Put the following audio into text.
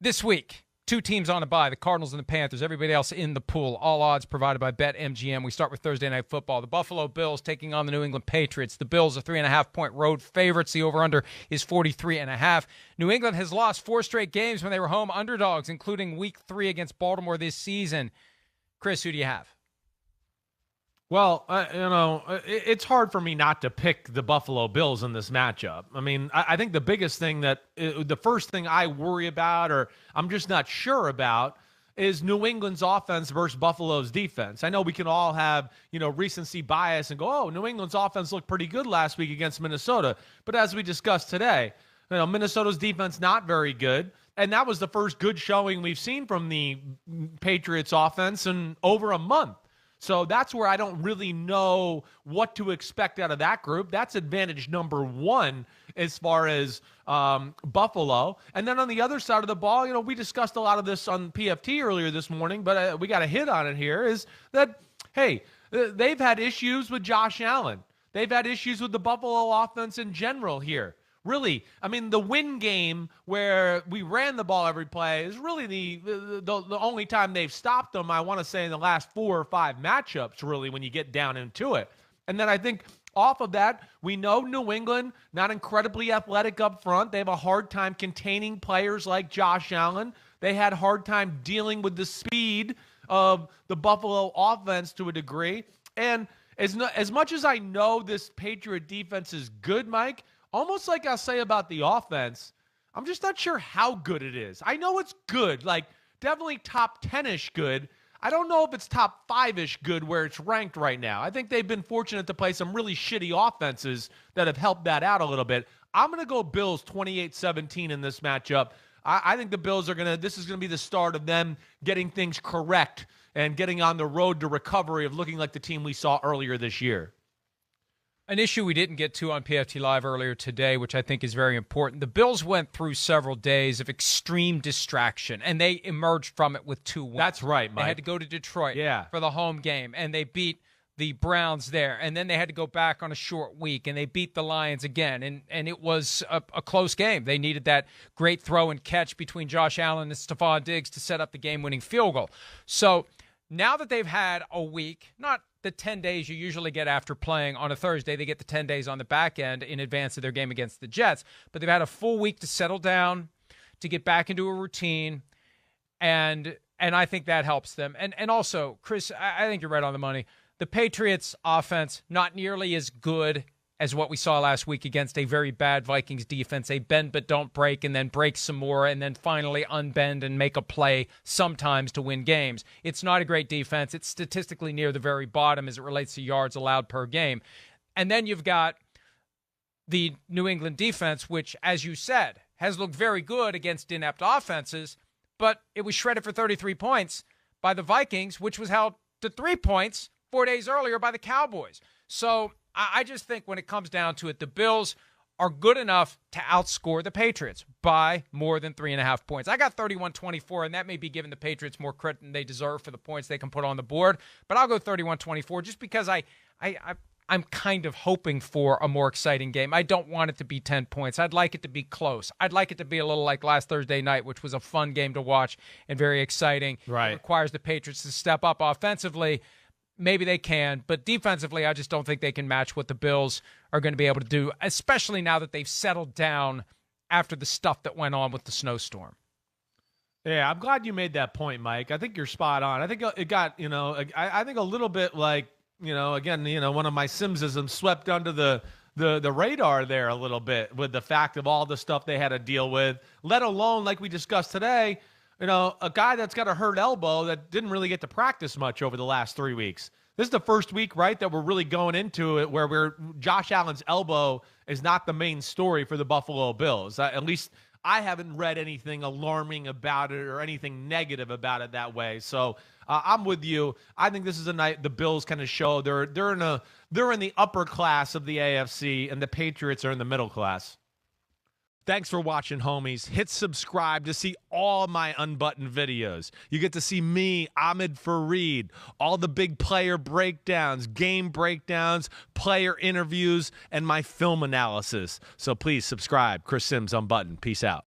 This week, two teams on a bye, the Cardinals and the Panthers. Everybody else in the pool. All odds provided by BetMGM. We start with Thursday Night Football. The Buffalo Bills taking on the New England Patriots. The Bills are 3.5-point road favorites. The over-under is 43.5. New England has lost 4 straight games when they were home underdogs, including Week 3 against Baltimore this season. Chris, who do you have? Well, it's hard for me not to pick the Buffalo Bills in this matchup. I mean, I think the biggest thing the first thing I worry about, or I'm just not sure about, is New England's offense versus Buffalo's defense. I know we can all have, recency bias and go, oh, New England's offense looked pretty good last week against Minnesota. But as we discussed today, Minnesota's defense not very good. And that was the first good showing we've seen from the Patriots offense in over a month. So that's where I don't really know what to expect out of that group. That's advantage number 1 as far as Buffalo. And then on the other side of the ball, we discussed a lot of this on PFT earlier this morning, but we got a hit on it here, is that, hey, they've had issues with Josh Allen. They've had issues with the Buffalo offense in general here. Really, I mean, the win game where we ran the ball every play is really the only time they've stopped them, I want to say, in the last 4 or 5 matchups, really, when you get down into it. And then I think off of that, we know New England, not incredibly athletic up front. They have a hard time containing players like Josh Allen. They had a hard time dealing with the speed of the Buffalo offense to a degree. And as much as I know this Patriot defense is good, Mike, almost like I'll say about the offense, I'm just not sure how good it is. I know it's good, like definitely top 10-ish good. I don't know if it's top 5-ish good where it's ranked right now. I think they've been fortunate to play some really shitty offenses that have helped that out a little bit. I'm going to go Bills 28-17 in this matchup. I think the Bills this is going to be the start of them getting things correct and getting on the road to recovery of looking like the team we saw earlier this year. An issue we didn't get to on PFT Live earlier today, which I think is very important. The Bills went through several days of extreme distraction, and they emerged from it with 2 wins. That's right, Mike. They had to go to Detroit for the home game, and they beat the Browns there. And then they had to go back on a short week, and they beat the Lions again. And it was a close game. They needed that great throw and catch between Josh Allen and Stephon Diggs to set up the game-winning field goal. So now that they've had a week, not the 10 days you usually get after playing on a Thursday. They get the 10 days on the back end in advance of their game against the Jets. But they've had a full week to settle down, to get back into a routine, and I think that helps them. And also, Chris, I think you're right on the money. The Patriots' offense, not nearly as good as what we saw last week against a very bad Vikings defense. They bend but don't break, and then break some more, and then finally unbend and make a play sometimes to win games. It's not a great defense. It's statistically near the very bottom as it relates to yards allowed per game. And then you've got the New England defense, which, as you said, has looked very good against inept offenses, but it was shredded for 33 points by the Vikings, which was held to 3 points 4 days earlier by the Cowboys. So I just think when it comes down to it, the Bills are good enough to outscore the Patriots by more than 3.5 points. I got 31-24, and that may be giving the Patriots more credit than they deserve for the points they can put on the board. But I'll go 31-24 just because I'm kind of hoping for a more exciting game. I don't want it to be 10 points. I'd like it to be close. I'd like it to be a little like last Thursday night, which was a fun game to watch and very exciting. Right. It requires the Patriots to step up offensively. Maybe they can, but defensively, I just don't think they can match what the Bills are going to be able to do, especially now that they've settled down after the stuff that went on with the snowstorm. Yeah, I'm glad you made that point, Mike. I think you're spot on. I think it got, I think a little bit like, again, one of my Simmsisms swept under the radar there a little bit with the fact of all the stuff they had to deal with, let alone, like we discussed today, a guy that's got a hurt elbow that didn't really get to practice much over the last 3 weeks. This is the first week, right, that we're really going into it where Josh Allen's elbow is not the main story for the Buffalo Bills. At least I haven't read anything alarming about it or anything negative about it that way. So I'm with you. I think this is a night the Bills kind of show they're in the upper class of the AFC, and the Patriots are in the middle class. Thanks for watching, homies. Hit subscribe to see all my unbuttoned videos. You get to see me, Ahmed Fareed, all the big player breakdowns, game breakdowns, player interviews, and my film analysis. So please subscribe. Chris Simms Unbuttoned. Peace out.